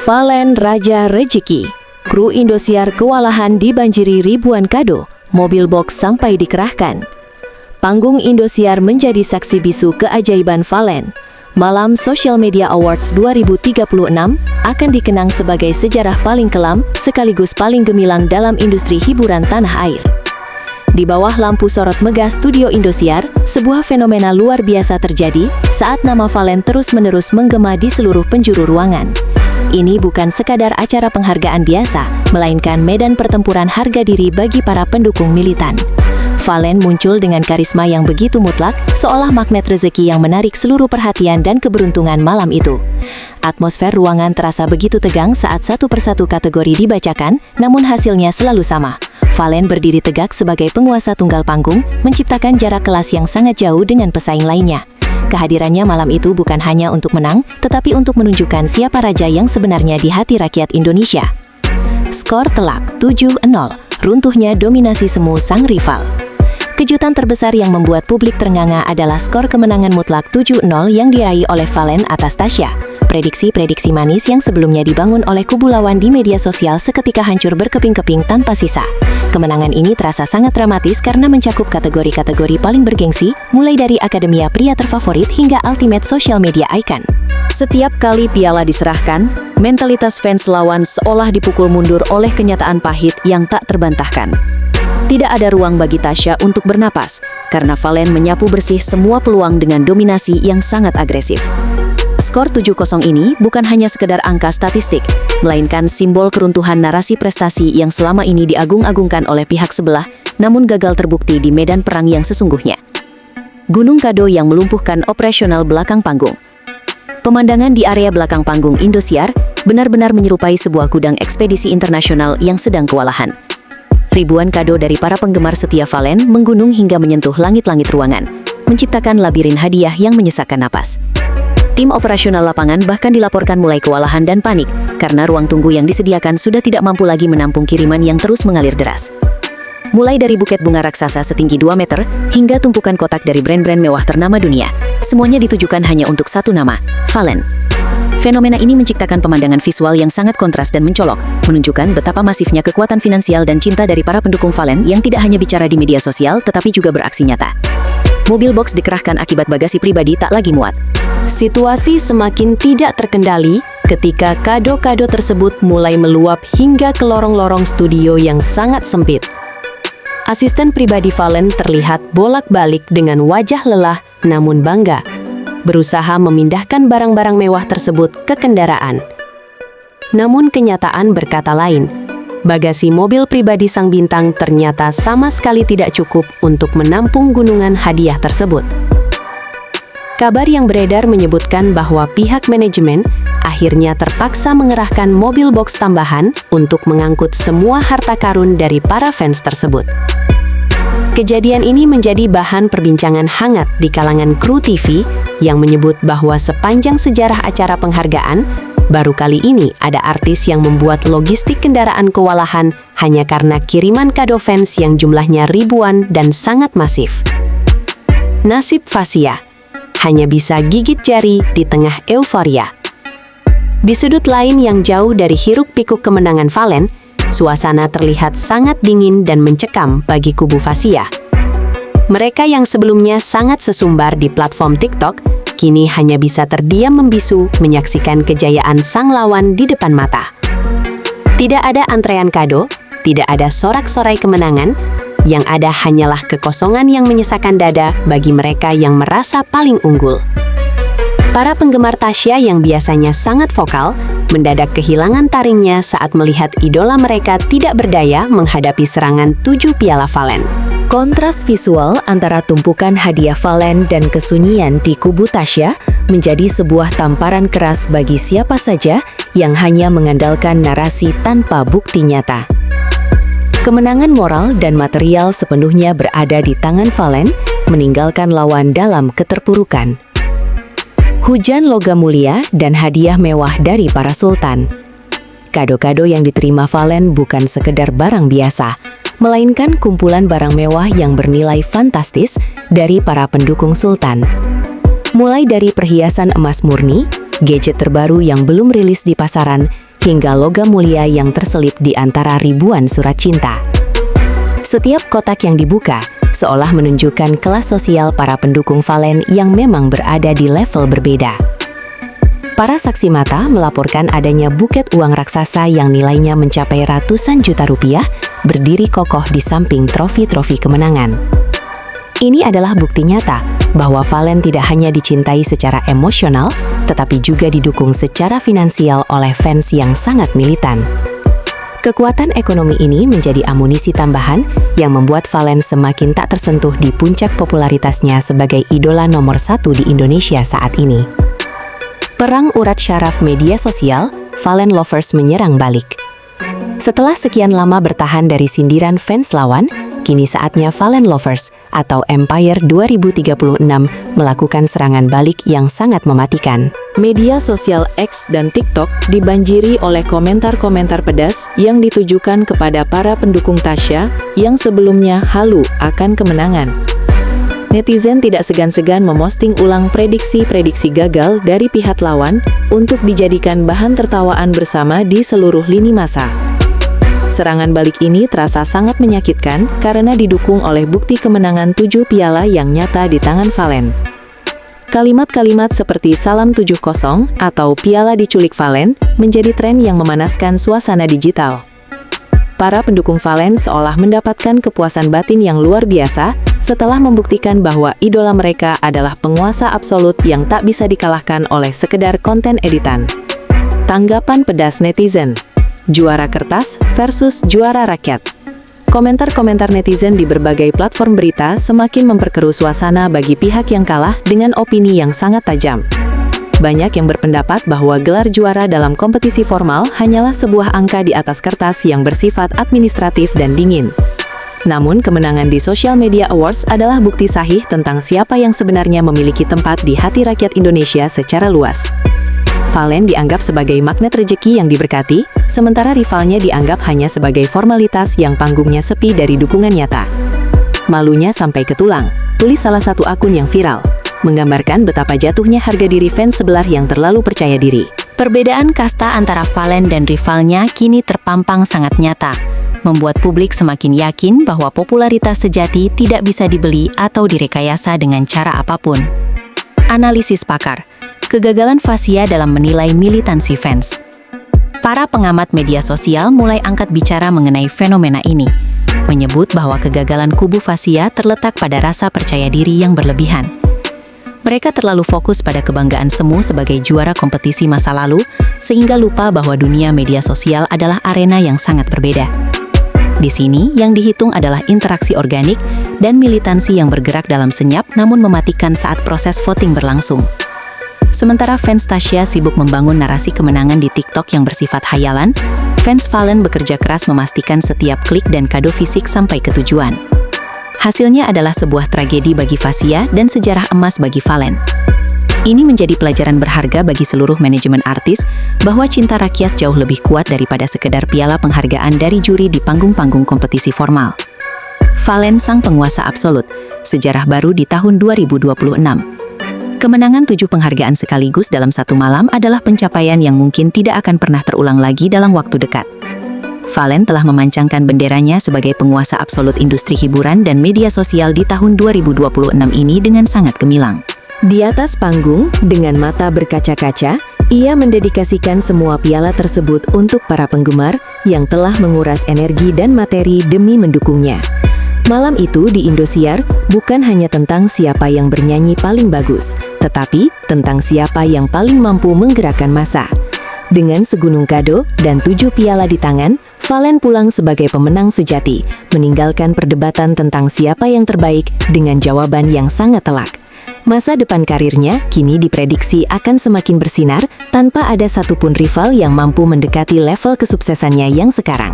Valen Raja Rejeki, kru Indosiar kewalahan dibanjiri ribuan kado, mobil box sampai dikerahkan. Panggung Indosiar menjadi saksi bisu keajaiban Valen. Malam Social Media Awards 2036 akan dikenang sebagai sejarah paling kelam sekaligus paling gemilang dalam industri hiburan tanah air. Di bawah lampu sorot megah studio Indosiar, sebuah fenomena luar biasa terjadi saat nama Valen terus-menerus menggema di seluruh penjuru ruangan. Ini bukan sekadar acara penghargaan biasa, melainkan medan pertempuran harga diri bagi para pendukung militan. Valen muncul dengan karisma yang begitu mutlak, seolah magnet rezeki yang menarik seluruh perhatian dan keberuntungan malam itu. Atmosfer ruangan terasa begitu tegang saat satu persatu kategori dibacakan, namun hasilnya selalu sama. Valen berdiri tegak sebagai penguasa tunggal panggung, menciptakan jarak kelas yang sangat jauh dengan pesaing lainnya. Kehadirannya malam itu bukan hanya untuk menang, tetapi untuk menunjukkan siapa raja yang sebenarnya di hati rakyat Indonesia. Skor telak 7-0, runtuhnya dominasi semu sang rival. Kejutan terbesar yang membuat publik ternganga adalah skor kemenangan mutlak 7-0 yang diraih oleh Valen atas Tasya. Prediksi-prediksi manis yang sebelumnya dibangun oleh kubu lawan di media sosial seketika hancur berkeping-keping tanpa sisa. Kemenangan ini terasa sangat dramatis karena mencakup kategori-kategori paling bergengsi, mulai dari akademia pria terfavorit hingga ultimate social media icon. Setiap kali piala diserahkan, mentalitas fans lawan seolah dipukul mundur oleh kenyataan pahit yang tak terbantahkan. Tidak ada ruang bagi Tasya untuk bernapas, karena Valen menyapu bersih semua peluang dengan dominasi yang sangat agresif. Skor 7-0 ini bukan hanya sekedar angka statistik, melainkan simbol keruntuhan narasi prestasi yang selama ini diagung-agungkan oleh pihak sebelah, namun gagal terbukti di medan perang yang sesungguhnya. Gunung kado yang melumpuhkan operasional belakang panggung. Pemandangan di area belakang panggung Indosiar benar-benar menyerupai sebuah gudang ekspedisi internasional yang sedang kewalahan. Ribuan kado dari para penggemar setia Valen menggunung hingga menyentuh langit-langit ruangan, menciptakan labirin hadiah yang menyesakkan napas. Tim operasional lapangan bahkan dilaporkan mulai kewalahan dan panik, karena ruang tunggu yang disediakan sudah tidak mampu lagi menampung kiriman yang terus mengalir deras. Mulai dari buket bunga raksasa setinggi 2 meter, hingga tumpukan kotak dari brand-brand mewah ternama dunia, semuanya ditujukan hanya untuk satu nama, Valen. Fenomena ini menciptakan pemandangan visual yang sangat kontras dan mencolok, menunjukkan betapa masifnya kekuatan finansial dan cinta dari para pendukung Valen yang tidak hanya bicara di media sosial, tetapi juga beraksi nyata. Mobil box dikerahkan akibat bagasi pribadi tak lagi muat. Situasi semakin tidak terkendali ketika kado-kado tersebut mulai meluap hingga ke lorong-lorong studio yang sangat sempit. Asisten pribadi Valen terlihat bolak-balik dengan wajah lelah namun bangga, berusaha memindahkan barang-barang mewah tersebut ke kendaraan. Namun kenyataan berkata lain. Bagasi mobil pribadi sang bintang ternyata sama sekali tidak cukup untuk menampung gunungan hadiah tersebut. Kabar yang beredar menyebutkan bahwa pihak manajemen akhirnya terpaksa mengerahkan mobil box tambahan untuk mengangkut semua harta karun dari para fans tersebut. Kejadian ini menjadi bahan perbincangan hangat di kalangan kru TV yang menyebut bahwa sepanjang sejarah acara penghargaan, baru kali ini ada artis yang membuat logistik kendaraan kewalahan hanya karena kiriman kado fans yang jumlahnya ribuan dan sangat masif. Nasib Fasya hanya bisa gigit jari di tengah euforia. Di sudut lain yang jauh dari hiruk-pikuk kemenangan Valen, suasana terlihat sangat dingin dan mencekam bagi kubu Fasya. Mereka yang sebelumnya sangat sesumbar di platform TikTok, kini hanya bisa terdiam membisu menyaksikan kejayaan sang lawan di depan mata. Tidak ada antrean kado, tidak ada sorak-sorai kemenangan, yang ada hanyalah kekosongan yang menyesakan dada bagi mereka yang merasa paling unggul. Para penggemar Tasya yang biasanya sangat vokal, mendadak kehilangan taringnya saat melihat idola mereka tidak berdaya menghadapi serangan 7 piala Valen. Kontras visual antara tumpukan hadiah Valen dan kesunyian di kubu Tasya menjadi sebuah tamparan keras bagi siapa saja yang hanya mengandalkan narasi tanpa bukti nyata. Kemenangan moral dan material sepenuhnya berada di tangan Valen, meninggalkan lawan dalam keterpurukan. Hujan logam mulia dan hadiah mewah dari para sultan. Kado-kado yang diterima Valen bukan sekedar barang biasa, melainkan kumpulan barang mewah yang bernilai fantastis dari para pendukung sultan. Mulai dari perhiasan emas murni, gadget terbaru yang belum rilis di pasaran, hingga logam mulia yang terselip di antara ribuan surat cinta. Setiap kotak yang dibuka seolah menunjukkan kelas sosial para pendukung Valen yang memang berada di level berbeda. Para saksi mata melaporkan adanya buket uang raksasa yang nilainya mencapai ratusan juta rupiah berdiri kokoh di samping trofi-trofi kemenangan. Ini adalah bukti nyata bahwa Valen tidak hanya dicintai secara emosional, tetapi juga didukung secara finansial oleh fans yang sangat militan. Kekuatan ekonomi ini menjadi amunisi tambahan yang membuat Valen semakin tak tersentuh di puncak popularitasnya sebagai idola nomor 1 di Indonesia saat ini. Perang urat syaraf media sosial, Valen Lovers menyerang balik. Setelah sekian lama bertahan dari sindiran fans lawan, kini saatnya Valen Lovers atau Empire 2036 melakukan serangan balik yang sangat mematikan. Media sosial X dan TikTok dibanjiri oleh komentar-komentar pedas yang ditujukan kepada para pendukung Tasya yang sebelumnya halu akan kemenangan. Netizen tidak segan-segan memosting ulang prediksi-prediksi gagal dari pihak lawan untuk dijadikan bahan tertawaan bersama di seluruh lini massa. Serangan balik ini terasa sangat menyakitkan karena didukung oleh bukti kemenangan 7 piala yang nyata di tangan Valen. Kalimat-kalimat seperti salam 7-0 atau piala diculik Valen menjadi tren yang memanaskan suasana digital. Para pendukung Valen seolah mendapatkan kepuasan batin yang luar biasa setelah membuktikan bahwa idola mereka adalah penguasa absolut yang tak bisa dikalahkan oleh sekedar konten editan. Tanggapan pedas netizen: juara kertas versus juara rakyat. Komentar-komentar netizen di berbagai platform berita semakin memperkeruh suasana bagi pihak yang kalah dengan opini yang sangat tajam. Banyak yang berpendapat bahwa gelar juara dalam kompetisi formal hanyalah sebuah angka di atas kertas yang bersifat administratif dan dingin. Namun, kemenangan di Social Media Awards adalah bukti sahih tentang siapa yang sebenarnya memiliki tempat di hati rakyat Indonesia secara luas. Valen dianggap sebagai magnet rejeki yang diberkati, sementara rivalnya dianggap hanya sebagai formalitas yang panggungnya sepi dari dukungan nyata. Malunya sampai ke tulang, tulis salah satu akun yang viral, menggambarkan betapa jatuhnya harga diri fans sebelah yang terlalu percaya diri. Perbedaan kasta antara Valen dan rivalnya kini terpampang sangat nyata, membuat publik semakin yakin bahwa popularitas sejati tidak bisa dibeli atau direkayasa dengan cara apapun. Analisis pakar: kegagalan Fasya dalam menilai militansi fans. Para pengamat media sosial mulai angkat bicara mengenai fenomena ini, menyebut bahwa kegagalan kubu Fasya terletak pada rasa percaya diri yang berlebihan. Mereka terlalu fokus pada kebanggaan semu sebagai juara kompetisi masa lalu, sehingga lupa bahwa dunia media sosial adalah arena yang sangat berbeda. Di sini, yang dihitung adalah interaksi organik dan militansi yang bergerak dalam senyap namun mematikan saat proses voting berlangsung. Sementara fans Tasya sibuk membangun narasi kemenangan di TikTok yang bersifat hayalan, fans Valen bekerja keras memastikan setiap klik dan kado fisik sampai ke tujuan. Hasilnya adalah sebuah tragedi bagi Fasya dan sejarah emas bagi Valen. Ini menjadi pelajaran berharga bagi seluruh manajemen artis bahwa cinta rakyat jauh lebih kuat daripada sekedar piala penghargaan dari juri di panggung-panggung kompetisi formal. Valen sang penguasa absolut, sejarah baru di tahun 2026. Kemenangan 7 penghargaan sekaligus dalam satu malam adalah pencapaian yang mungkin tidak akan pernah terulang lagi dalam waktu dekat. Valen telah memancangkan benderanya sebagai penguasa absolut industri hiburan dan media sosial di tahun 2026 ini dengan sangat gemilang. Di atas panggung, dengan mata berkaca-kaca, ia mendedikasikan semua piala tersebut untuk para penggemar yang telah menguras energi dan materi demi mendukungnya. Malam itu di Indosiar bukan hanya tentang siapa yang bernyanyi paling bagus, tetapi tentang siapa yang paling mampu menggerakkan massa. Dengan segunung kado dan 7 piala di tangan, Valen pulang sebagai pemenang sejati, meninggalkan perdebatan tentang siapa yang terbaik dengan jawaban yang sangat telak. Masa depan karirnya kini diprediksi akan semakin bersinar tanpa ada satupun rival yang mampu mendekati level kesuksesannya yang sekarang.